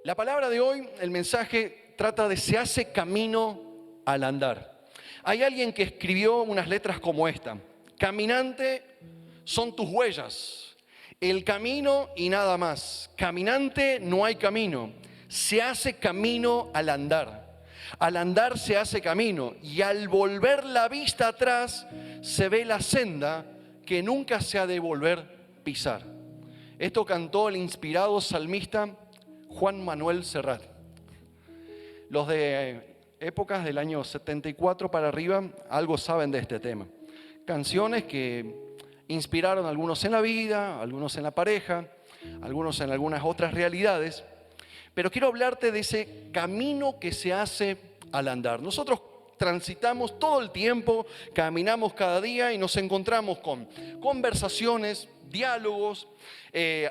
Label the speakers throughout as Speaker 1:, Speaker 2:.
Speaker 1: La palabra de hoy, el mensaje, trata de se hace camino al andar. Hay alguien que escribió unas letras como esta: caminante son tus huellas, el camino y nada más. Caminante no hay camino, se hace camino al andar. Al andar se hace camino y al volver la vista atrás se ve la senda que nunca se ha de volver a pisar. Esto cantó el inspirado salmista Juan Manuel Serrat. Los de épocas del año 74 para arriba algo saben de este tema. Canciones que inspiraron a algunos en la vida, algunos en la pareja, algunos en algunas otras realidades. Pero quiero hablarte de ese camino que se hace al andar. Nosotros transitamos todo el tiempo, caminamos cada día y nos encontramos con conversaciones, diálogos,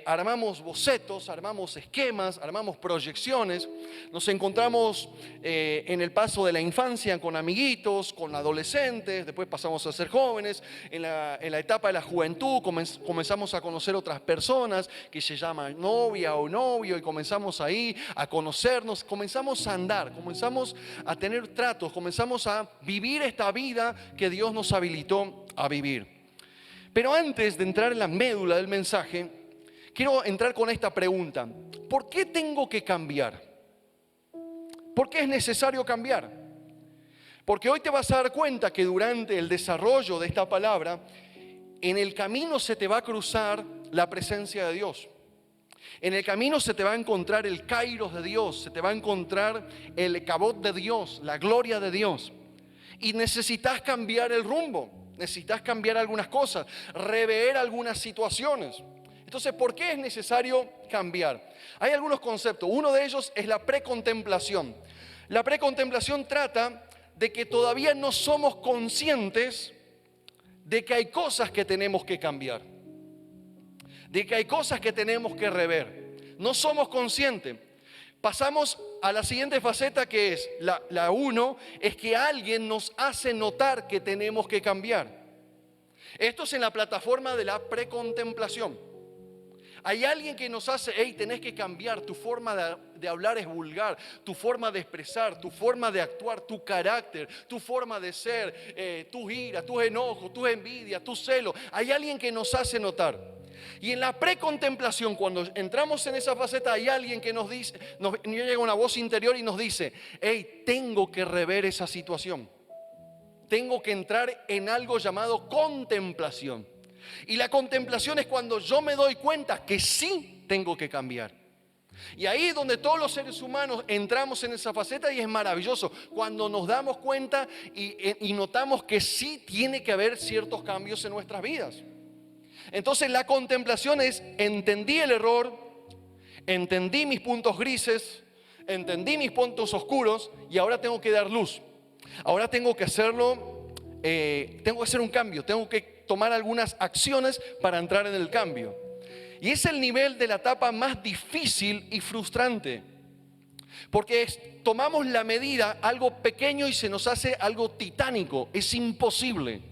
Speaker 1: armamos bocetos, armamos esquemas, armamos proyecciones. Nos encontramos en el paso de la infancia con amiguitos, con adolescentes, después pasamos a ser jóvenes. En la etapa de la juventud comenzamos a conocer otras personas que se llaman novia o novio y comenzamos ahí a conocernos, comenzamos a andar, comenzamos a tener tratos, comenzamos a vivir esta vida que Dios nos habilitó a vivir. Pero antes de entrar en la médula del mensaje, quiero entrar con esta pregunta: ¿por qué tengo que cambiar? ¿Por qué es necesario cambiar? Porque hoy te vas a dar cuenta que durante el desarrollo de esta palabra, en el camino se te va a cruzar la presencia de Dios. En el camino se te va a encontrar el kairos de Dios, se te va a encontrar el cabot de Dios, la gloria de Dios. Y necesitas cambiar el rumbo. Necesitas cambiar algunas cosas, rever algunas situaciones. Entonces, ¿por qué es necesario cambiar? Hay algunos conceptos. Uno de ellos es la precontemplación. La precontemplación trata de que todavía no somos conscientes de que hay cosas que tenemos que cambiar, de que hay cosas que tenemos que rever. No somos conscientes. Pasamos a la siguiente faceta, que es la uno, es que alguien nos hace notar que tenemos que cambiar. Esto es en la plataforma de la precontemplación. Hay alguien que nos hace: hey, tenés que cambiar, tu forma de hablar es vulgar, tu forma de expresar, tu forma de actuar, tu carácter, tu forma de ser, tus iras, tus enojos, tus envidias, tus celos. Hay alguien que nos hace notar. Y en la precontemplación, cuando entramos en esa faceta, hay alguien que nos dice, nos llega una voz interior y nos dice: hey, tengo que rever esa situación. Tengo que entrar en algo llamado contemplación. Y la contemplación es cuando yo me doy cuenta que sí tengo que cambiar. Y ahí es donde todos los seres humanos entramos en esa faceta, y es maravilloso cuando nos damos cuenta y notamos que sí tiene que haber ciertos cambios en nuestras vidas. Entonces la contemplación es: entendí el error, entendí mis puntos grises, entendí mis puntos oscuros y ahora tengo que dar luz. Ahora tengo que hacerlo, tengo que hacer un cambio, tengo que tomar algunas acciones para entrar en el cambio. Y es el nivel de la etapa más difícil y frustrante, porque tomamos la medida algo pequeño y se nos hace algo titánico, es imposible.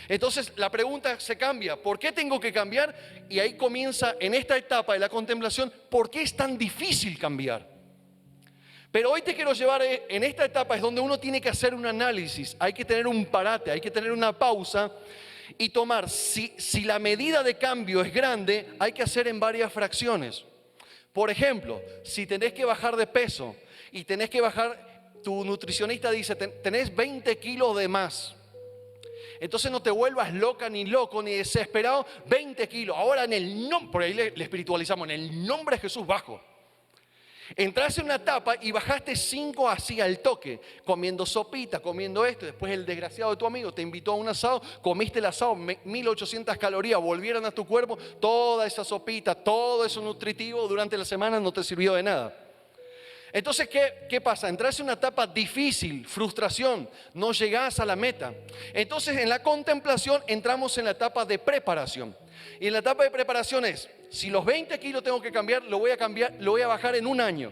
Speaker 1: Entonces la pregunta se cambia: ¿por qué tengo que cambiar? Y ahí comienza, en esta etapa de la contemplación, ¿por qué es tan difícil cambiar? Pero hoy te quiero llevar, en esta etapa es donde uno tiene que hacer un análisis. Hay que tener un parate, hay que tener una pausa y tomar, si la medida de cambio es grande, hay que hacer en varias fracciones. Por ejemplo, si tenés que bajar de peso y tenés que bajar, tu nutricionista dice: tenés 20 kilos de más. Entonces no te vuelvas loca ni loco ni desesperado. 20 kilos, ahora en el nombre, por ahí le espiritualizamos, en el nombre de Jesús bajo. Entraste en una etapa y bajaste 5 así al toque, comiendo sopita, comiendo esto. Después el desgraciado de tu amigo te invitó a un asado, comiste el asado, 1800 calorías volvieron a tu cuerpo. Toda esa sopita, todo eso nutritivo durante la semana no te sirvió de nada. Entonces, ¿qué pasa? Entras en una etapa difícil, frustración, no llegás a la meta. Entonces, en la contemplación entramos en la etapa de preparación. Y en la etapa de preparación es: si los 20 kilos tengo que cambiar, lo voy a bajar en un año.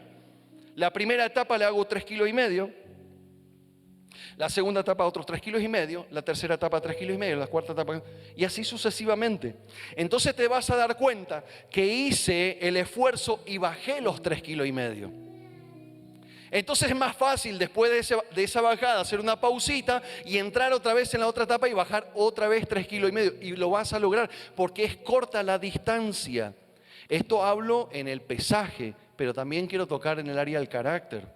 Speaker 1: La primera etapa le hago 3,5 kilos. La segunda etapa otros 3,5 kilos, la tercera etapa 3,5 kilos, la cuarta etapa, y así sucesivamente. Entonces te vas a dar cuenta que hice el esfuerzo y bajé los 3,5 kilos. Entonces es más fácil después de esa bajada hacer una pausita y entrar otra vez en la otra etapa y bajar otra vez 3,5 kilos. Y lo vas a lograr porque es corta la distancia. Esto hablo en el pesaje, pero también quiero tocar en el área del carácter,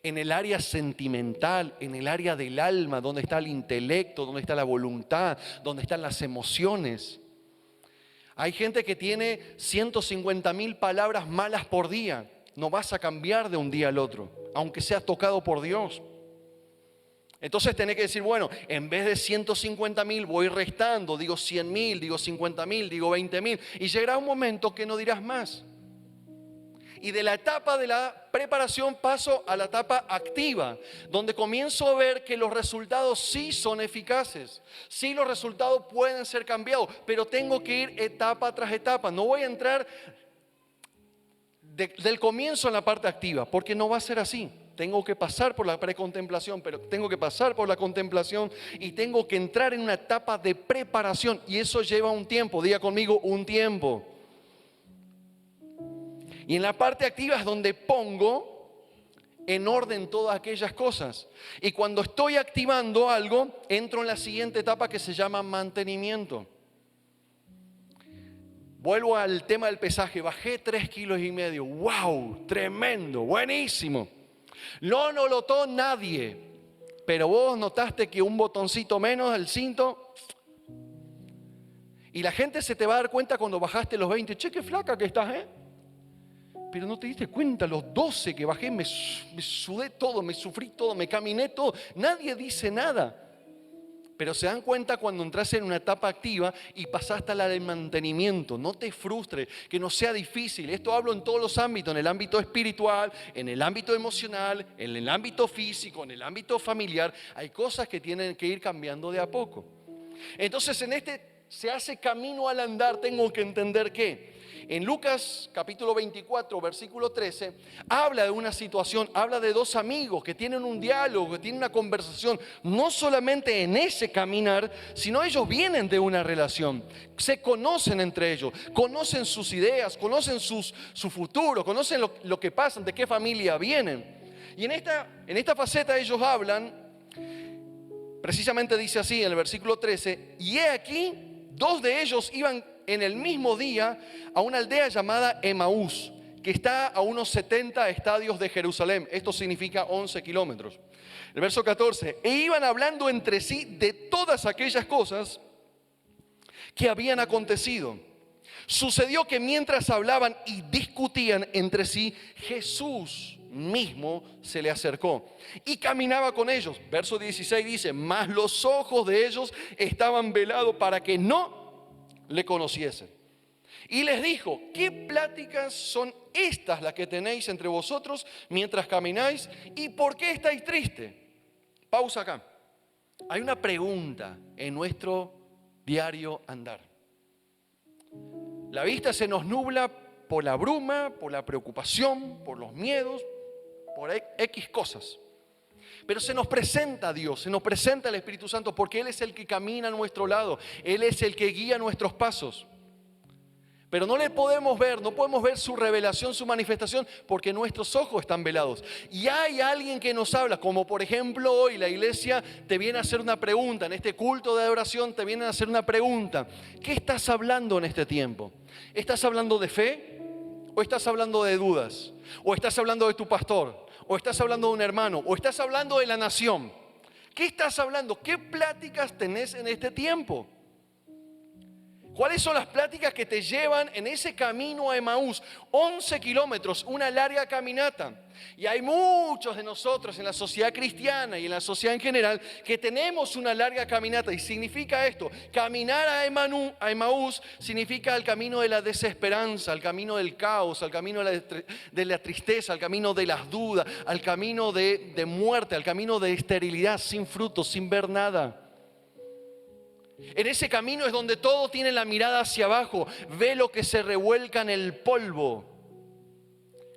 Speaker 1: en el área sentimental, en el área del alma, donde está el intelecto, donde está la voluntad, donde están las emociones. Hay gente que tiene 150.000 palabras malas por día. No vas a cambiar de un día al otro, aunque seas tocado por Dios. Entonces tenés que decir, bueno, en vez de 150.000 voy restando, digo 100.000, digo 50.000, digo 20.000. Y llegará un momento que no dirás más. Y de la etapa de la preparación paso a la etapa activa, donde comienzo a ver que los resultados sí son eficaces, sí los resultados pueden ser cambiados, pero tengo que ir etapa tras etapa. No voy a entrar del comienzo en la parte activa, porque no va a ser así. Tengo que pasar por la precontemplación, pero tengo que pasar por la contemplación y tengo que entrar en una etapa de preparación, y eso lleva un tiempo. Diga conmigo, un tiempo. Y en la parte activa es donde pongo en orden todas aquellas cosas. Y cuando estoy activando algo, entro en la siguiente etapa que se llama mantenimiento. Vuelvo al tema del pesaje. Bajé 3,5 kilos. ¡Wow! Tremendo, buenísimo. No lo notó nadie. Pero vos notaste que un botoncito menos del cinto. Y la gente se te va a dar cuenta cuando bajaste los 20. Che, qué flaca que estás, ¿eh? Pero no te diste cuenta, los 12 que bajé, me sudé todo, me sufrí todo, me caminé todo. Nadie dice nada. Pero se dan cuenta cuando entras en una etapa activa y pasaste a la del mantenimiento. No te frustres, que no sea difícil. Esto hablo en todos los ámbitos, en el ámbito espiritual, en el ámbito emocional, en el ámbito físico, en el ámbito familiar. Hay cosas que tienen que ir cambiando de a poco. Entonces en este se hace camino al andar, tengo que entender que en Lucas capítulo 24, versículo 13, habla de una situación, habla de dos amigos que tienen un diálogo, que tienen una conversación, no solamente en ese caminar, sino ellos vienen de una relación, se conocen entre ellos, conocen sus ideas, conocen su futuro, conocen lo que pasan, de qué familia vienen. Y en esta faceta ellos hablan, precisamente dice así en el versículo 13, y he aquí, dos de ellos iban en el mismo día a una aldea llamada Emaús, que está a unos 70 estadios de Jerusalén. Esto significa 11 kilómetros. El verso 14, e iban hablando entre sí de todas aquellas cosas que habían acontecido. Sucedió que mientras hablaban y discutían entre sí, Jesús mismo se le acercó y caminaba con ellos. Verso 16 dice, mas los ojos de ellos estaban velados para que no le conociesen. Y les dijo, ¿qué pláticas son estas las que tenéis entre vosotros mientras camináis? ¿Y por qué estáis tristes? Pausa acá. Hay una pregunta en nuestro diario andar. La vista se nos nubla por la bruma, por la preocupación, por los miedos, por X cosas. Pero se nos presenta Dios, se nos presenta el Espíritu Santo, porque Él es el que camina a nuestro lado, Él es el que guía nuestros pasos. Pero no le podemos ver, no podemos ver su revelación, su manifestación, porque nuestros ojos están velados. Y hay alguien que nos habla, como por ejemplo hoy la iglesia te viene a hacer una pregunta, en este culto de adoración te vienen a hacer una pregunta. ¿Qué estás hablando en este tiempo? ¿Estás hablando de fe? ¿O estás hablando de dudas? ¿O estás hablando de tu pastor? ¿O estás hablando de un hermano? ¿O estás hablando de la nación? ¿Qué estás hablando? ¿Qué pláticas tenés en este tiempo? ¿Cuáles son las pláticas que te llevan en ese camino a Emaús? 11 kilómetros, una larga caminata. Y hay muchos de nosotros en la sociedad cristiana y en la sociedad en general que tenemos una larga caminata. Y significa esto, caminar a Emaús significa el camino de la desesperanza, el camino del caos, el camino de la tristeza, el camino de las dudas, al camino de muerte, al camino de esterilidad, sin frutos, sin ver nada. En ese camino es donde todo tiene la mirada hacia abajo, ve lo que se revuelca en el polvo.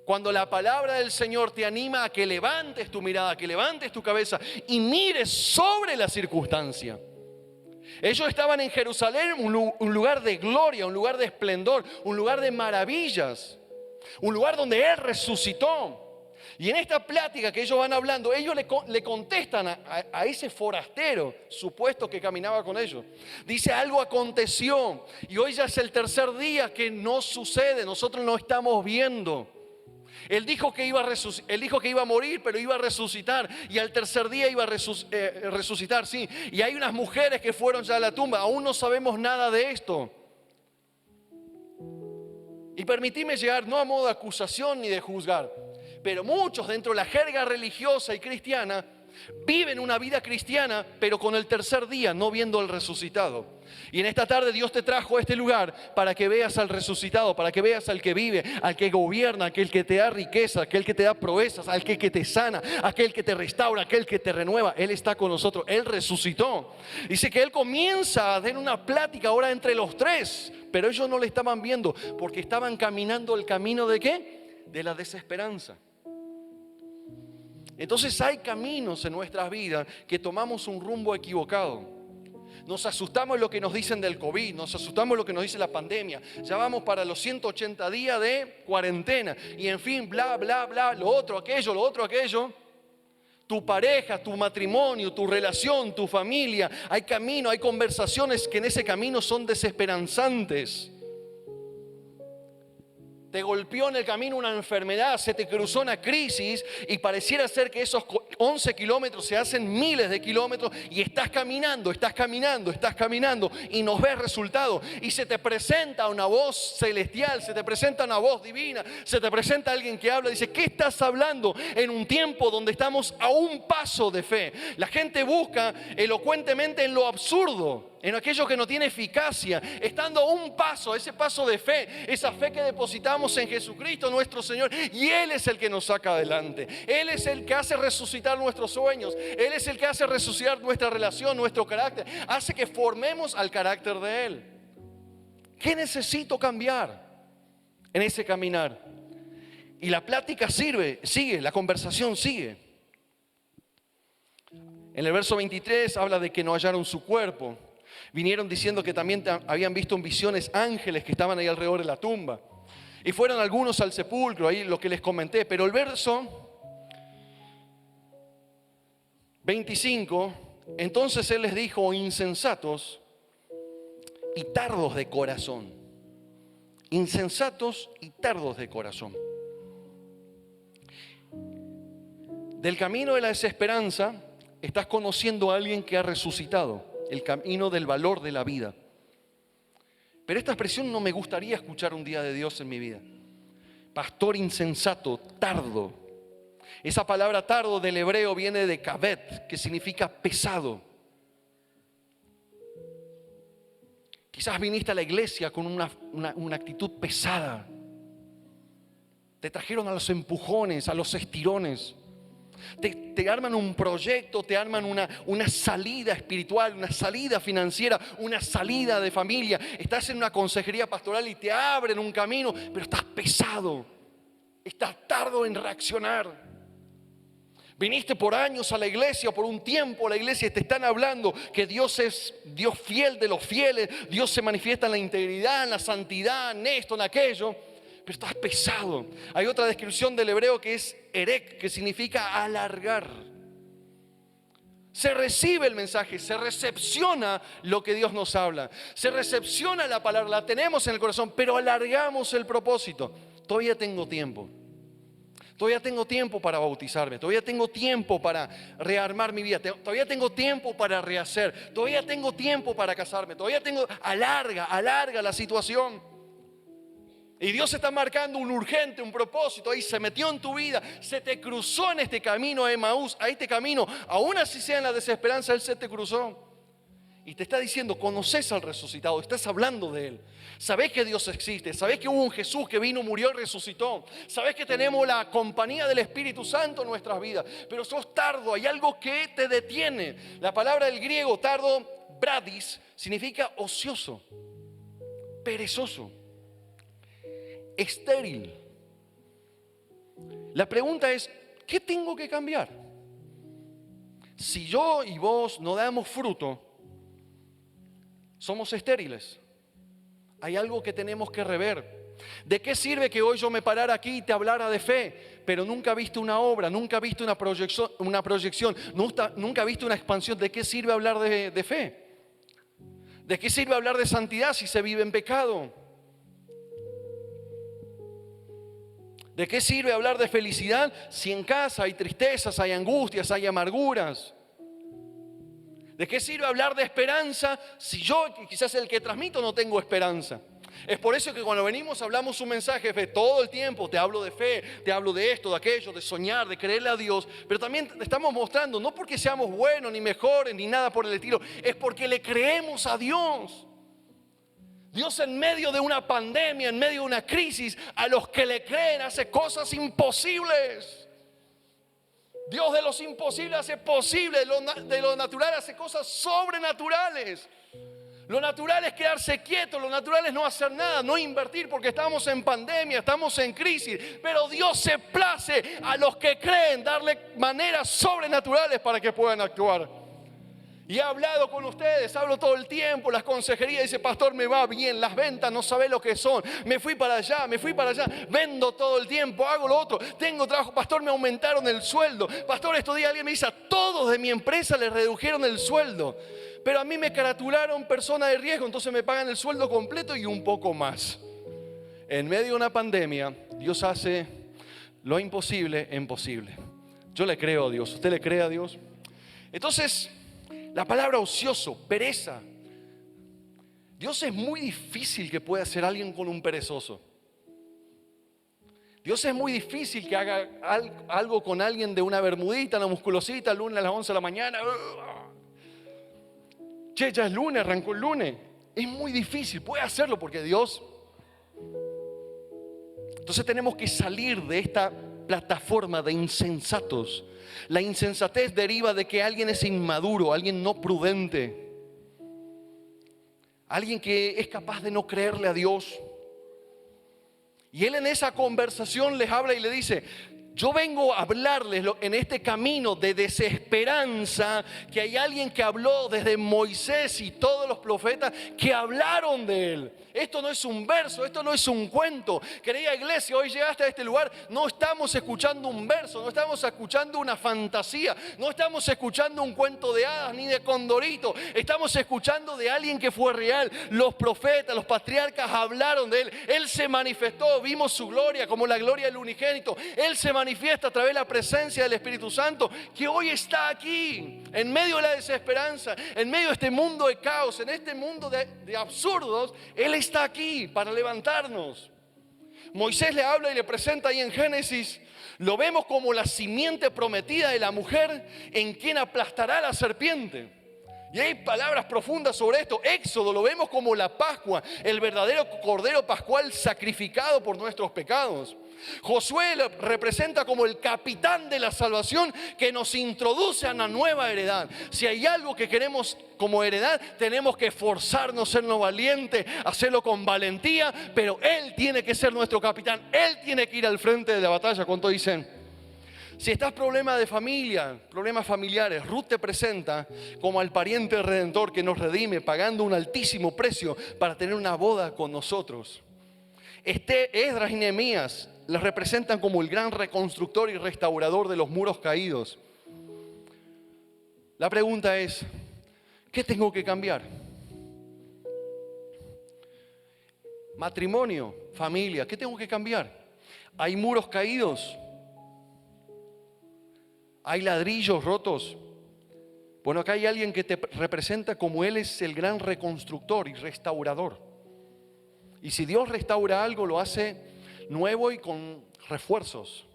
Speaker 1: Cuando la palabra del Señor te anima a que levantes tu mirada, a que levantes tu cabeza y mires sobre la circunstancia. Ellos estaban en Jerusalén, un lugar de gloria, un lugar de esplendor, un lugar de maravillas, un lugar donde Él resucitó. Y en esta plática que ellos van hablando, ellos le contestan a ese forastero supuesto que caminaba con ellos. Dice, algo aconteció y hoy ya es el tercer día que no sucede, nosotros no estamos viendo. Él dijo que iba a morir, pero iba a resucitar. Y al tercer día iba a resucitar, sí. Y hay unas mujeres que fueron ya a la tumba. Aún no sabemos nada de esto. Y permitime llegar no a modo de acusación ni de juzgar, pero muchos dentro de la jerga religiosa y cristiana viven una vida cristiana, pero con el tercer día no viendo al resucitado. Y en esta tarde Dios te trajo a este lugar para que veas al resucitado, para que veas al que vive, al que gobierna, aquel que te da riqueza, aquel que te da proezas, aquel que te sana, aquel que te restaura, aquel que te renueva. Él está con nosotros, Él resucitó. Dice que Él comienza a dar una plática ahora entre los tres, pero ellos no le estaban viendo porque estaban caminando el camino ¿de qué? De la desesperanza. Entonces hay caminos en nuestras vidas que tomamos un rumbo equivocado. Nos asustamos en lo que nos dicen del COVID, nos asustamos en lo que nos dice la pandemia. Ya vamos para los 180 días de cuarentena y en fin, bla, bla, bla, lo otro, aquello. Tu pareja, tu matrimonio, tu relación, tu familia. Hay camino, hay conversaciones que en ese camino son desesperanzantes. Te golpeó en el camino una enfermedad, se te cruzó una crisis y pareciera ser que esos 11 kilómetros se hacen miles de kilómetros y estás caminando y no ves resultado. Y se te presenta una voz celestial, se te presenta una voz divina, se te presenta alguien que habla y dice, ¿qué estás hablando en un tiempo donde estamos a un paso de fe? La gente busca elocuentemente en lo absurdo, en aquello que no tiene eficacia, estando a un paso, ese paso de fe, esa fe que depositamos en Jesucristo nuestro Señor, y Él es el que nos saca adelante. Él es el que hace resucitar nuestros sueños, Él es el que hace resucitar nuestra relación, nuestro carácter, hace que formemos al carácter de Él. ¿Qué necesito cambiar en ese caminar? Y la plática sigue, la conversación sigue. En el verso 23 habla de que no hallaron su cuerpo. Vinieron diciendo que también habían visto en visiones ángeles que estaban ahí alrededor de la tumba. Y fueron algunos al sepulcro, ahí lo que les comenté. Pero el verso 25, entonces Él les dijo, insensatos y tardos de corazón. Insensatos y tardos de corazón. Del camino de la desesperanza estás conociendo a alguien que ha resucitado. El camino del valor de la vida. Pero esta expresión no me gustaría escuchar un día de Dios en mi vida. Pastor insensato, tardo. Esa palabra tardo del hebreo viene de kabet, que significa pesado. Quizás viniste a la iglesia con una actitud pesada. Te trajeron a los empujones, a los estirones. Te arman un proyecto, te arman una salida espiritual, una salida financiera, una salida de familia. Estás en una consejería pastoral y te abren un camino, pero estás pesado, estás tardo en reaccionar. Viniste por años a la iglesia, por un tiempo a la iglesia y te están hablando que Dios es Dios fiel de los fieles, Dios se manifiesta en la integridad, en la santidad, en esto, en aquello. Pero estás pesado. Hay otra descripción del hebreo que es erek, que significa alargar. Se recibe el mensaje, se recepciona lo que Dios nos habla, se recepciona la palabra, la tenemos en el corazón, pero alargamos el propósito. Todavía tengo tiempo. Todavía tengo tiempo para bautizarme, todavía tengo tiempo para rearmar mi vida, todavía tengo tiempo para rehacer, todavía tengo tiempo para casarme, alarga la situación. Y Dios está marcando un urgente, un propósito. Ahí se metió en tu vida, se te cruzó en este camino a Emaús, a este camino. Aún así sea en la desesperanza, Él se te cruzó. Y te está diciendo, conoces al resucitado, estás hablando de Él. Sabés que Dios existe, sabés que hubo un Jesús que vino, murió y resucitó. Sabés que tenemos la compañía del Espíritu Santo en nuestras vidas. Pero sos tardo, hay algo que te detiene. La palabra del griego tardo, bradis, significa ocioso, perezoso, estéril. La pregunta es, ¿qué tengo que cambiar? Si yo y vos no damos fruto, somos estériles. Hay algo que tenemos que rever. ¿De qué sirve que hoy yo me parara aquí y te hablara de fe, pero nunca viste una obra, nunca viste una proyección, nunca viste una expansión? ¿De qué sirve hablar de fe? ¿De qué sirve hablar de santidad si se vive en pecado? ¿De qué sirve hablar de felicidad si en casa hay tristezas, hay angustias, hay amarguras? ¿De qué sirve hablar de esperanza si yo, quizás el que transmito, no tengo esperanza? Es por eso que cuando venimos hablamos un mensaje de fe todo el tiempo. Te hablo de fe, te hablo de esto, de aquello, de soñar, de creerle a Dios. Pero también te estamos mostrando, no porque seamos buenos, ni mejores, ni nada por el estilo. Es porque le creemos a Dios. Dios en medio de una pandemia, en medio de una crisis, a los que le creen hace cosas imposibles. Dios de los imposibles hace posible, de lo natural hace cosas sobrenaturales. Lo natural es quedarse quieto, lo natural es no hacer nada, no invertir porque estamos en pandemia, estamos en crisis. Pero Dios se place a los que creen darle maneras sobrenaturales para que puedan actuar. Y he hablado con ustedes, hablo todo el tiempo, las consejerías, dice, pastor, me va bien, las ventas no sabe lo que son, me fui para allá, vendo todo el tiempo, hago lo otro, tengo trabajo, pastor, me aumentaron el sueldo, pastor, estos días alguien me dice, a todos de mi empresa les redujeron el sueldo, pero a mí me caratularon persona de riesgo, entonces me pagan el sueldo completo y un poco más. En medio de una pandemia, Dios hace lo imposible en posible. Yo le creo a Dios, ¿usted le cree a Dios? Entonces, la palabra ocioso, pereza. Dios es muy difícil que pueda hacer alguien con un perezoso. Dios es muy difícil que haga algo con alguien de una bermudita, una musculosita, el lunes a las 11 de la mañana. Che, ya es lunes, arrancó el lunes. Es muy difícil, puede hacerlo porque Dios. Entonces tenemos que salir de esta plataforma de insensatos. La insensatez deriva de que alguien es inmaduro, alguien no prudente, alguien que es capaz de no creerle a Dios. Y Él en esa conversación les habla y le dice, yo vengo a hablarles en este camino de desesperanza, que hay alguien que habló desde Moisés y todos los profetas que hablaron de Él. Esto no es un verso, esto no es un cuento. Querida iglesia, hoy llegaste a este lugar, no estamos escuchando un verso, no estamos escuchando una fantasía, no estamos escuchando un cuento de hadas ni de Condorito. Estamos escuchando de alguien que fue real. Los profetas, los patriarcas hablaron de Él. Él se manifestó, vimos su gloria como la gloria del unigénito. Él se manifiesta a través de la presencia del Espíritu Santo, que hoy está aquí, en medio de la desesperanza, en medio de este mundo de caos, en este mundo de absurdos. Él está aquí para levantarnos. Moisés le habla y le presenta ahí en Génesis, lo vemos como la simiente prometida de la mujer en quien aplastará la serpiente. Y hay palabras profundas sobre esto. Éxodo lo vemos como la Pascua, el verdadero cordero pascual sacrificado por nuestros pecados. Josué lo representa como el capitán de la salvación que nos introduce a una nueva heredad. Si hay algo que queremos como heredad, tenemos que esforzarnos, sernos valientes, hacerlo con valentía, pero Él tiene que ser nuestro capitán. Él tiene que ir al frente de la batalla. ¿Cuánto dicen? Si estás problemas de familia, problemas familiares, Ruth te presenta como al pariente redentor que nos redime pagando un altísimo precio para tener una boda con nosotros. Esdras y Nehemías les representan como el gran reconstructor y restaurador de los muros caídos. La pregunta es, ¿qué tengo que cambiar? Matrimonio, familia, ¿qué tengo que cambiar? ¿Hay muros caídos? ¿Hay ladrillos rotos? Bueno, acá hay alguien que te representa como Él es el gran reconstructor y restaurador. Y si Dios restaura algo, lo hace nuevo y con refuerzos.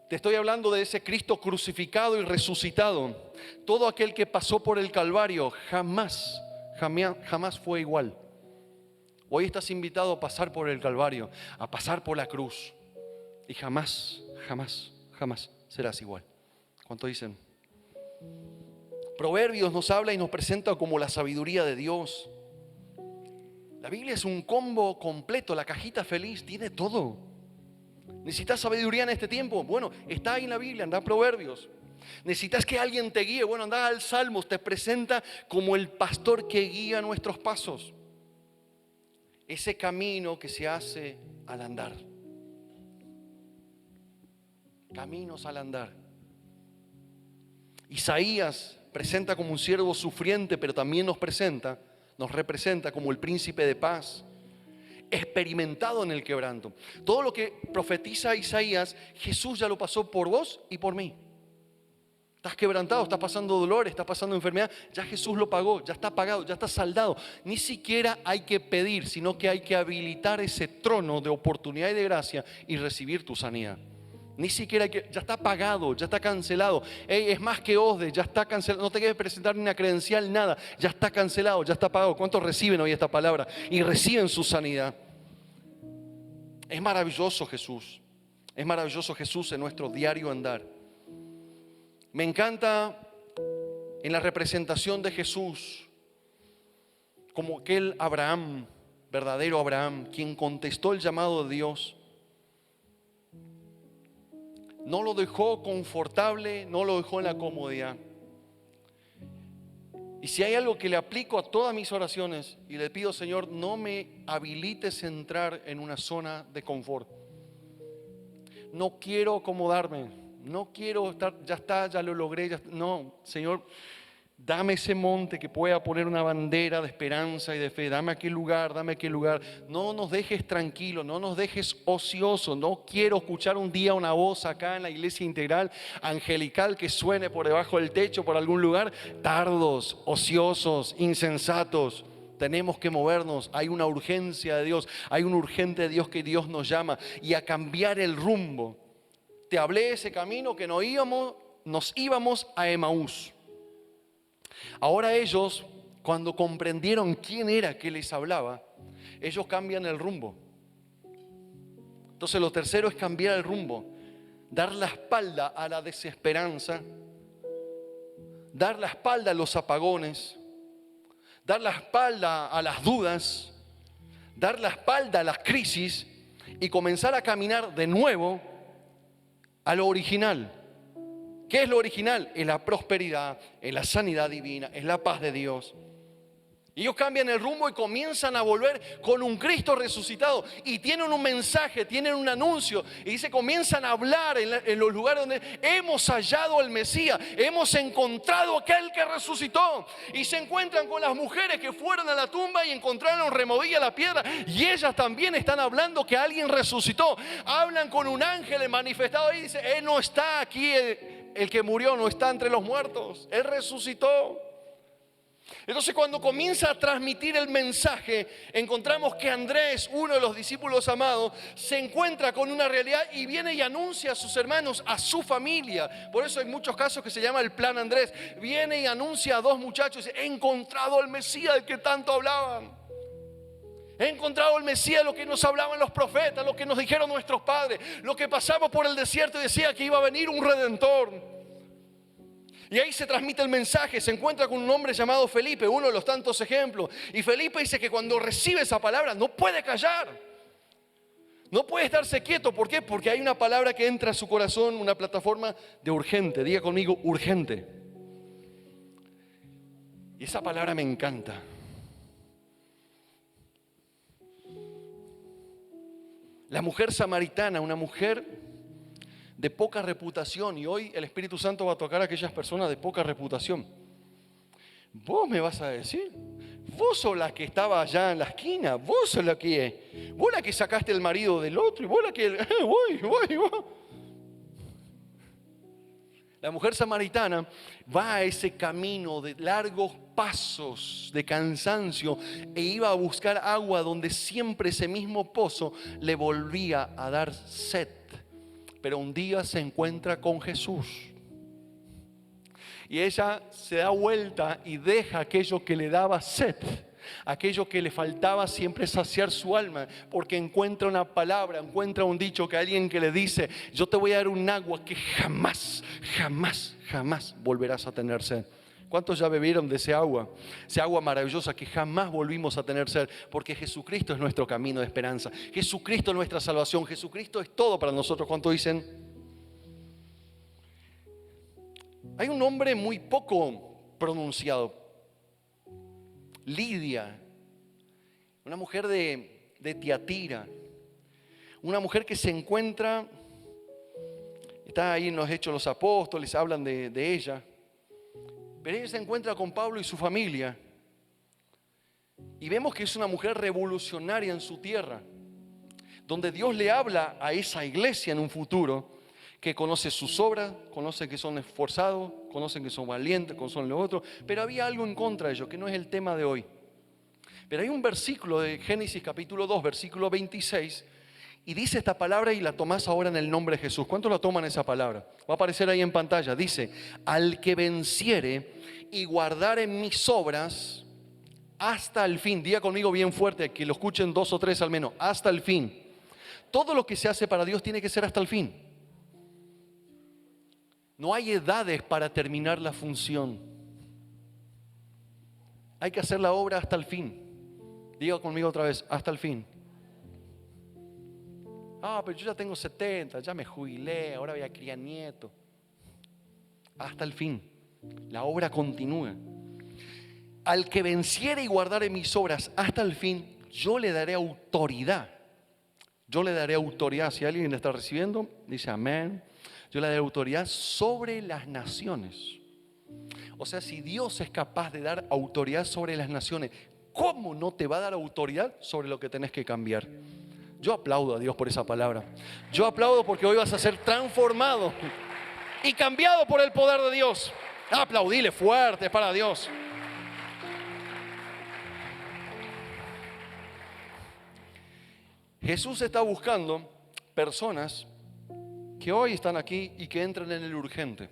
Speaker 1: Te estoy hablando de ese Cristo crucificado y resucitado. Todo aquel que pasó por el Calvario jamás fue igual. Hoy estás invitado a pasar por el Calvario, a pasar por la cruz. Y jamás serás igual. ¿Cuánto dicen? Proverbios nos habla y nos presenta como la sabiduría de Dios. La Biblia es un combo completo, la cajita feliz, tiene todo. ¿Necesitas sabiduría en este tiempo? Bueno, está ahí en la Biblia, anda a Proverbios. ¿Necesitas que alguien te guíe? Bueno, anda al Salmos, te presenta como el pastor que guía nuestros pasos. Ese camino que se hace al andar. Caminos al andar. Isaías presenta como un siervo sufriente, pero también nos representa como el príncipe de paz, experimentado en el quebranto. Todo lo que profetiza Isaías, Jesús ya lo pasó por vos y por mí. Estás quebrantado, estás pasando dolor, estás pasando enfermedad, ya Jesús lo pagó, ya está pagado, ya está saldado. Ni siquiera hay que pedir, sino que hay que habilitar ese trono de oportunidad y de gracia y recibir tu sanidad. Ni siquiera hay que, ya está pagado, ya está cancelado. Es más que OSDE, ya está cancelado. No te quieres presentar ni una credencial, nada. Ya está cancelado, ya está pagado. ¿Cuántos reciben hoy esta palabra? Y reciben su sanidad. Es maravilloso Jesús. Es maravilloso Jesús en nuestro diario andar. Me encanta en la representación de Jesús como aquel Abraham, verdadero Abraham, quien contestó el llamado de Dios. No lo dejó confortable, no lo dejó en la comodidad. Y si hay algo que le aplico a todas mis oraciones y le pido, Señor, no me habilites a entrar en una zona de confort. No quiero acomodarme, no quiero estar, ya está, ya lo logré. No, Señor, dame ese monte que pueda poner una bandera de esperanza y de fe. Dame aquel lugar, dame aquel lugar. No nos dejes tranquilos, no nos dejes ociosos. No quiero escuchar un día una voz acá en la iglesia integral angelical que suene por debajo del techo, por algún lugar. Tardos, ociosos, insensatos. Tenemos que movernos. Hay una urgencia de Dios. Hay un urgente de Dios que Dios nos llama y a cambiar el rumbo. Te hablé de ese camino que nos íbamos a Emaús. Ahora ellos, cuando comprendieron quién era que les hablaba, ellos cambian el rumbo. Entonces lo tercero es cambiar el rumbo, dar la espalda a la desesperanza, dar la espalda a los apagones, dar la espalda a las dudas, dar la espalda a las crisis y comenzar a caminar de nuevo a lo original. ¿Qué es lo original? Es la prosperidad, es la sanidad divina, es la paz de Dios. Y ellos cambian el rumbo y comienzan a volver con un Cristo resucitado. Y tienen un mensaje, tienen un anuncio. Y dice, comienzan a hablar en los lugares donde hemos hallado al Mesías. Hemos encontrado aquel que resucitó. Y se encuentran con las mujeres que fueron a la tumba y encontraron removida la piedra. Y ellas también están hablando que alguien resucitó. Hablan con un ángel manifestado y dice, Él no está aquí, el que murió no está entre los muertos. Él resucitó. Entonces cuando comienza a transmitir el mensaje, encontramos que Andrés, uno de los discípulos amados, se encuentra con una realidad y viene y anuncia a sus hermanos, a su familia. Por eso hay muchos casos que se llama el plan Andrés. Viene y anuncia a dos muchachos, he encontrado al Mesías del que tanto hablaban. He encontrado al Mesías, lo que nos hablaban los profetas, lo que nos dijeron nuestros padres, lo que pasamos por el desierto y decía que iba a venir un redentor. Y ahí se transmite el mensaje, se encuentra con un hombre llamado Felipe, uno de los tantos ejemplos. Y Felipe dice que cuando recibe esa palabra no puede callar, no puede estarse quieto. ¿Por qué? Porque hay una palabra que entra a su corazón, una plataforma de urgente. Diga conmigo, urgente. Y esa palabra me encanta. La mujer samaritana, una mujer de poca reputación, y hoy el Espíritu Santo va a tocar a aquellas personas de poca reputación. Vos me vas a decir, vos sos la que estaba allá en la esquina, vos sos la que, vos la que sacaste el marido del otro, y vos la que, voy. La mujer samaritana va a ese camino de largos pasos de cansancio e iba a buscar agua donde siempre ese mismo pozo le volvía a dar sed. Pero un día se encuentra con Jesús y ella se da vuelta y deja aquello que le daba sed, aquello que le faltaba siempre saciar su alma, porque encuentra una palabra, encuentra un dicho, que alguien que le dice, yo te voy a dar un agua que jamás volverás a tener sed. ¿Cuántos ya bebieron de ese agua? Esa agua maravillosa que jamás volvimos a tener sed, porque Jesucristo es nuestro camino de esperanza. Jesucristo es nuestra salvación. Jesucristo es todo para nosotros. ¿Cuántos dicen? Hay un nombre muy poco pronunciado. Lidia, una mujer de Tiatira. Una mujer que se encuentra, está ahí en los Hechos de los Apóstoles, hablan de ella. Pero ella se encuentra con Pablo y su familia. Y vemos que es una mujer revolucionaria en su tierra, donde Dios le habla a esa iglesia en un futuro, que conoce sus obras, conoce que son esforzados, conocen que son valientes, conocen lo otro. Pero había algo en contra de ellos, que no es el tema de hoy. Pero hay un versículo de Génesis capítulo 2, versículo 26, y dice esta palabra y la tomás ahora en el nombre de Jesús. ¿Cuántos la toman esa palabra? Va a aparecer ahí en pantalla. Dice, al que venciere y guardare mis obras hasta el fin. Diga conmigo bien fuerte, que lo escuchen 2 o 3 al menos. Hasta el fin. Todo lo que se hace para Dios tiene que ser hasta el fin. No hay edades para terminar la función. Hay que hacer la obra hasta el fin. Diga conmigo otra vez, hasta el fin. Pero yo ya tengo 70, ya me jubilé, ahora voy a criar nietos. Hasta el fin. La obra continúa. Al que venciere y guardare mis obras hasta el fin, yo le daré autoridad. Yo le daré autoridad. Si alguien la está recibiendo, dice amén. Yo le daré autoridad sobre las naciones. O sea, si Dios es capaz de dar autoridad sobre las naciones, ¿cómo no te va a dar autoridad sobre lo que tenés que cambiar? Yo aplaudo a Dios por esa palabra. Yo aplaudo porque hoy vas a ser transformado y cambiado por el poder de Dios. Aplaudile fuerte para Dios. Jesús está buscando personas que hoy están aquí y que entran en el urgente.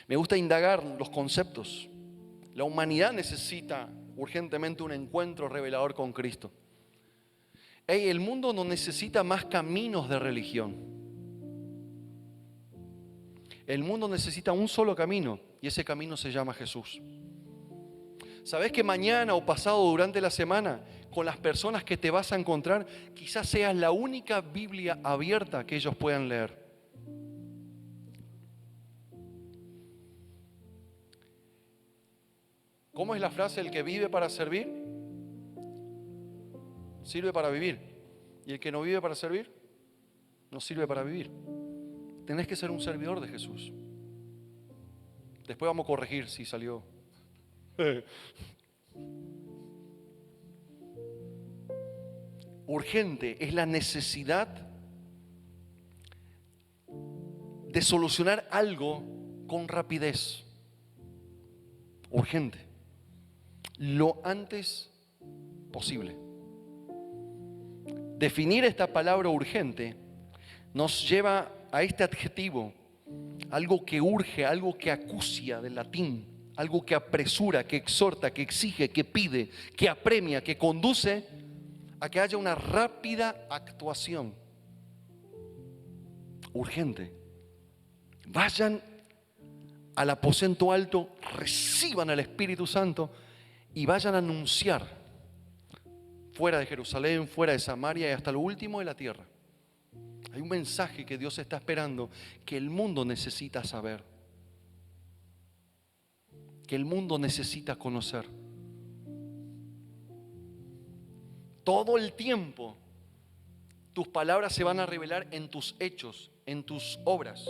Speaker 1: Me gusta indagar los conceptos. La humanidad necesita urgentemente un encuentro revelador con Cristo. El mundo no necesita más caminos de religión. El mundo necesita un solo camino y ese camino se llama Jesús. ¿Sabés que mañana o pasado durante la semana, con las personas que te vas a encontrar, quizás seas la única Biblia abierta que ellos puedan leer? ¿Cómo es la frase? El que vive para servir, sirve para vivir. Y el que no vive para servir, no sirve para vivir. Tenés que ser un servidor de Jesús. Después vamos a corregir si salió. Urgente es la necesidad de solucionar algo con rapidez. Urgente. Lo antes posible. Definir esta palabra urgente nos lleva a este adjetivo, algo que urge, algo que acucia del latín, algo que apresura, que exhorta, que exige, que pide, que apremia, que conduce a que haya una rápida actuación. Urgente. Vayan al aposento alto, reciban al Espíritu Santo y vayan a anunciar fuera de Jerusalén, fuera de Samaria y hasta lo último de la tierra. Hay un mensaje que Dios está esperando, que el mundo necesita saber, que el mundo necesita conocer. Todo el tiempo tus palabras se van a revelar en tus hechos, en tus obras.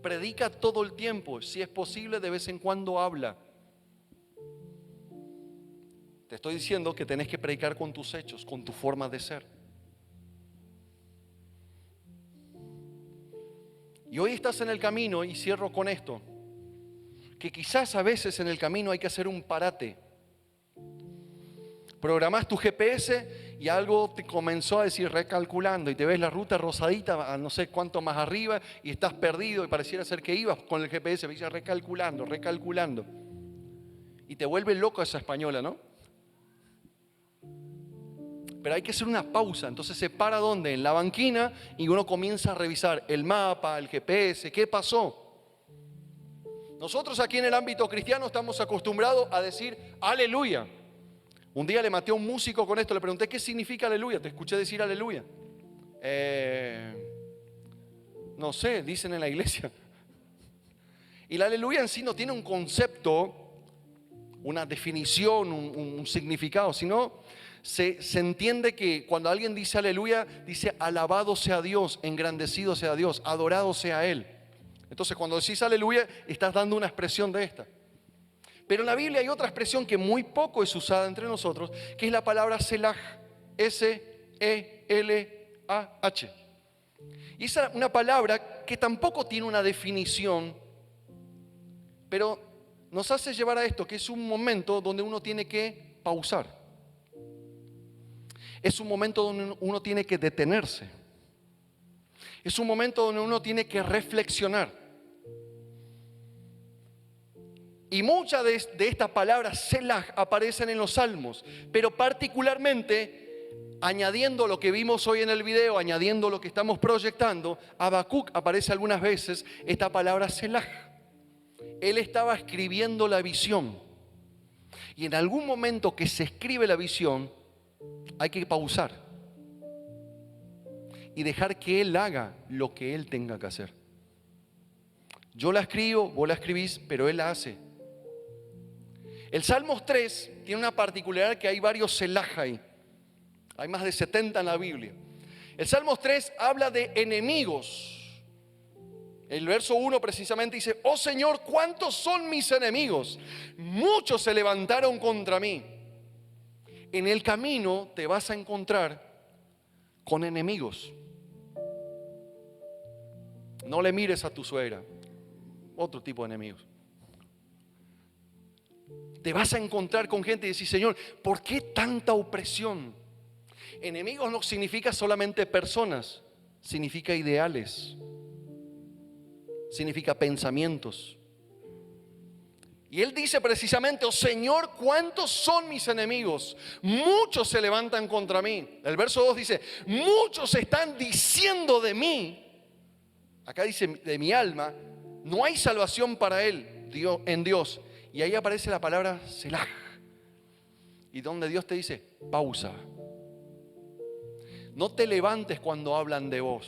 Speaker 1: Predica todo el tiempo, si es posible de vez en cuando habla. Te estoy diciendo que tenés que predicar con tus hechos, con tu forma de ser. Y hoy estás en el camino, y cierro con esto, que quizás a veces en el camino hay que hacer un parate. Programás tu GPS y algo te comenzó a decir recalculando y te ves la ruta rosadita a no sé cuánto más arriba y estás perdido y pareciera ser que ibas con el GPS, me dice recalculando. Y te vuelve loco esa española, ¿no? Pero hay que hacer una pausa, entonces se para ¿dónde? En la banquina y uno comienza a revisar el mapa, el GPS, ¿qué pasó? Nosotros aquí en el ámbito cristiano estamos acostumbrados a decir aleluya. Un día le maté a un músico con esto, le pregunté ¿qué significa aleluya? Te escuché decir aleluya. No sé, dicen en la iglesia. Y la aleluya en sí no tiene un concepto, una definición, un significado, sino se entiende que cuando alguien dice aleluya, dice alabado sea Dios, engrandecido sea Dios, adorado sea Él. Entonces cuando decís aleluya, estás dando una expresión de esta. Pero en la Biblia hay otra expresión que muy poco es usada entre nosotros, que es la palabra Selah, S-E-L-A-H. Y es una palabra que tampoco tiene una definición, pero nos hace llevar a esto, que es un momento donde uno tiene que pausar. Es un momento donde uno tiene que detenerse. Es un momento donde uno tiene que reflexionar. Y muchas de estas palabras Selah aparecen en los Salmos, pero particularmente, añadiendo lo que vimos hoy en el video, añadiendo lo que estamos proyectando, Habacuc aparece algunas veces esta palabra Selah. Él estaba escribiendo la visión. Y en algún momento que se escribe la visión, hay que pausar y dejar que Él haga lo que Él tenga que hacer. Yo la escribo, vos la escribís, pero Él la hace. El Salmos 3 tiene una particularidad, que hay varios Selah ahí. Hay más de 70 en la Biblia. El Salmos 3 habla de enemigos. El verso 1 precisamente dice: oh Señor, ¿cuántos son mis enemigos? Muchos se levantaron contra mí. En el camino te vas a encontrar con enemigos. No le mires a tu suegra, otro tipo de enemigos. Te vas a encontrar con gente y decir: Señor, ¿por qué tanta opresión? Enemigos no significa solamente personas, significa ideales, significa pensamientos. Y Él dice precisamente: oh Señor, ¿cuántos son mis enemigos? Muchos se levantan contra mí. El verso 2 dice: muchos están diciendo de mí. Acá dice de mi alma, no hay salvación para él en Dios. Y ahí aparece la palabra Selah. Y donde Dios te dice: pausa. No te levantes cuando hablan de vos.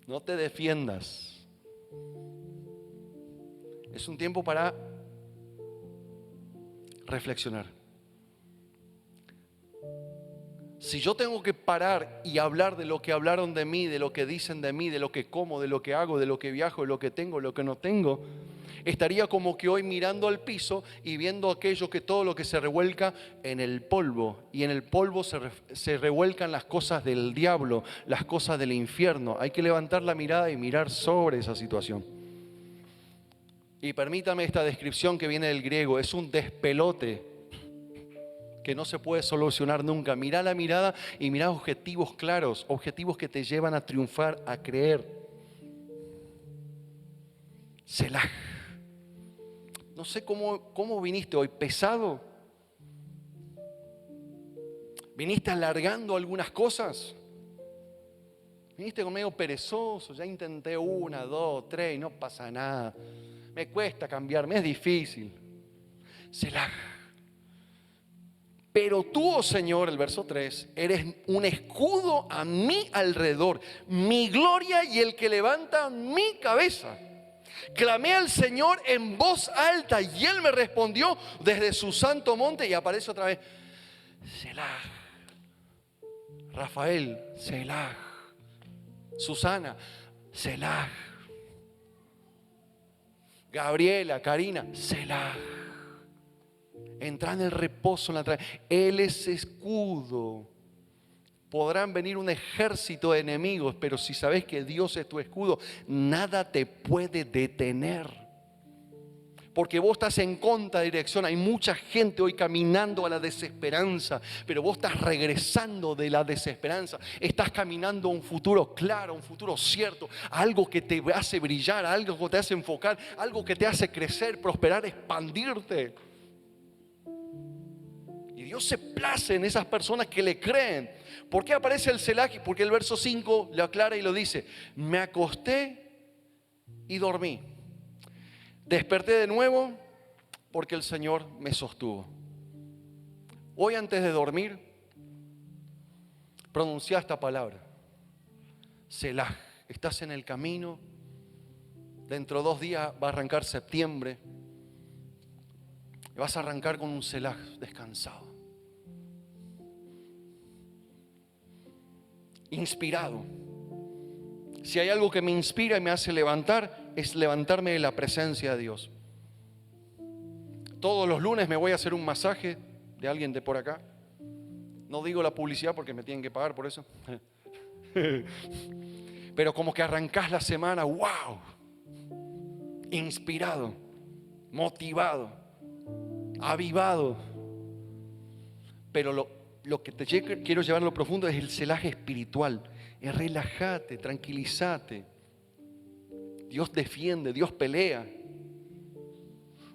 Speaker 1: No te defiendas. Es un tiempo para reflexionar. Si yo tengo que parar y hablar de lo que hablaron de mí, de lo que dicen de mí, de lo que como, de lo que hago, de lo que viajo, de lo que tengo, de lo que no tengo, estaría como que hoy mirando al piso y viendo aquello que todo lo que se revuelca en el polvo. Y en el polvo se revuelcan las cosas del diablo, las cosas del infierno. Hay que levantar la mirada y mirar sobre esa situación. Y permítame esta descripción que viene del griego: es un despelote que no se puede solucionar nunca. Mirá la mirada y mirá objetivos claros, objetivos que te llevan a triunfar, a creer. Selah. No sé cómo viniste hoy, pesado. ¿Viniste alargando algunas cosas? ¿Viniste conmigo perezoso? Ya intenté 1, 2, 3 y no pasa nada. Me cuesta cambiarme, es difícil. Selah. Pero tú, oh Señor, el verso 3, eres un escudo a mi alrededor, mi gloria y el que levanta mi cabeza. Clamé al Señor en voz alta y Él me respondió desde su santo monte. Y aparece otra vez Selah. Rafael, Selah. Susana, Selah. Gabriela, Karina, Selah. Entra en el reposo, en la tranquilidad. Él es escudo. Podrán venir un ejército de enemigos, pero si sabes que Dios es tu escudo, nada te puede detener. Porque vos estás en contradirección. Hay mucha gente hoy caminando a la desesperanza, pero vos estás regresando de la desesperanza. Estás caminando a un futuro claro, a un futuro cierto, algo que te hace brillar, algo que te hace enfocar, algo que te hace crecer, prosperar, expandirte. Dios se place en esas personas que le creen. ¿Por qué aparece el Selah? Porque el verso 5 lo aclara y lo dice: me acosté y dormí. Desperté de nuevo porque el Señor me sostuvo. Hoy antes de dormir, pronuncia esta palabra. Selah, estás en el camino. Dentro de 2 días va a arrancar septiembre. Y vas a arrancar con un Selah descansado. Inspirado. Si hay algo que me inspira y me hace levantar, es levantarme de la presencia de Dios. Todos los lunes me voy a hacer un masaje de alguien de por acá. No digo la publicidad porque me tienen que pagar por eso. Pero como que arrancás la semana, wow, inspirado, motivado, avivado. Pero lo que te quiero llevar a lo profundo es el celaje espiritual. Es relájate, tranquilízate. Dios defiende, Dios pelea.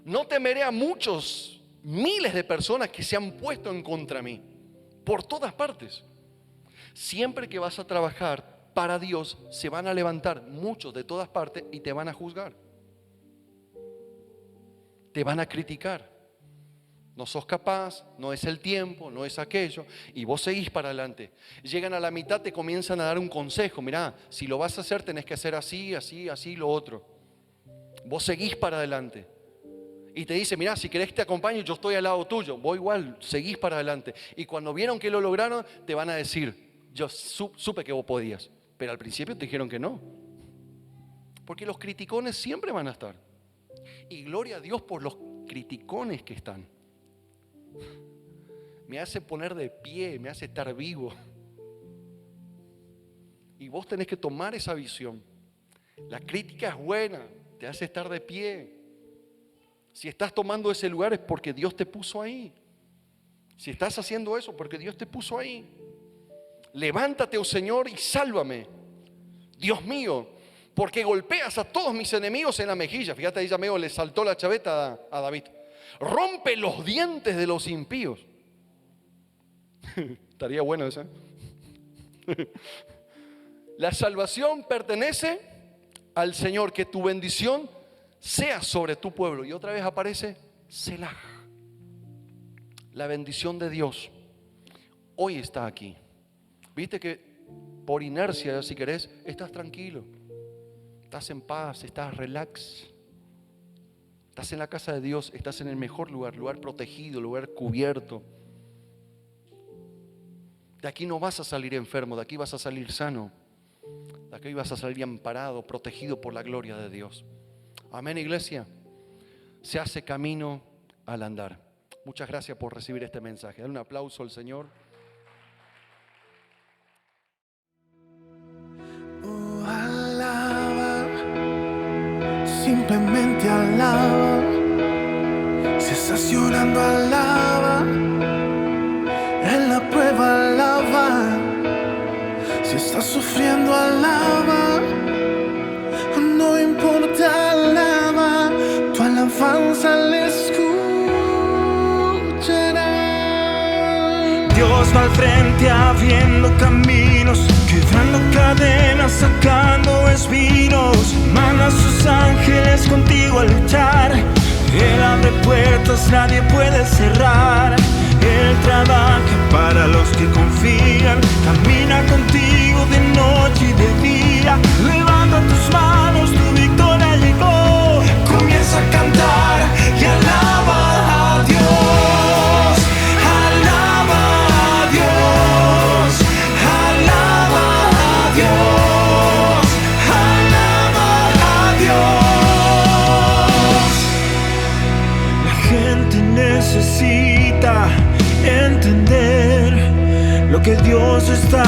Speaker 1: No temeré a muchos, miles de personas que se han puesto en contra mí, por todas partes. Siempre que vas a trabajar para Dios, se van a levantar muchos de todas partes y te van a juzgar. Te van a criticar. No sos capaz, no es el tiempo, no es aquello. Y vos seguís para adelante. Llegan a la mitad, te comienzan a dar un consejo. Mirá, si lo vas a hacer, tenés que hacer así, así, así, lo otro. Vos seguís para adelante. Y te dice, mirá, si querés te acompaño, yo estoy al lado tuyo. Vos igual, seguís para adelante. Y cuando vieron que lo lograron, te van a decir, yo supe que vos podías. Pero al principio te dijeron que no. Porque los criticones siempre van a estar. Y gloria a Dios por los criticones que están. Me hace poner de pie, me hace estar vivo. Y vos tenés que tomar esa visión. La crítica es buena, te hace estar de pie. Si estás tomando ese lugar es porque Dios te puso ahí. Si estás haciendo eso, porque Dios te puso ahí. Levántate, oh Señor, y sálvame. Dios mío, porque golpeas a todos mis enemigos en la mejilla. Fíjate, ahí ya medio le saltó la chaveta a David. Rompe los dientes de los impíos. Estaría bueno eso. La salvación pertenece al Señor. Que tu bendición sea sobre tu pueblo. Y otra vez aparece Selah. La bendición de Dios hoy está aquí. Viste que por inercia, si querés, estás tranquilo, estás en paz, estás relax. Estás en la casa de Dios, estás en el mejor lugar, lugar protegido, lugar cubierto. De aquí no vas a salir enfermo, de aquí vas a salir sano. De aquí vas a salir amparado, protegido por la gloria de Dios. Amén, iglesia. Se hace camino al andar. Muchas gracias por recibir este mensaje. Dale un aplauso al Señor.
Speaker 2: Oh, alaba, simplemente alaba. Si estás llorando, alaba. En la prueba, alaba. Si estás sufriendo, alaba. No importa, alaba. Tu alabanza le escuchará. Dios va al frente abriendo caminos, quebrando cadenas, sacando espinos. Manda a sus ángeles contigo a luchar. Él abre puertas, nadie puede cerrar. Él trabaja para los que confían. Camina contigo de noche y de día. Levanta tus manos, tu victoria llegó. Comienza a cantar y alaba a Dios. Alaba a Dios. Alaba a Dios. Alaba a Dios. La gente necesita entender lo que Dios está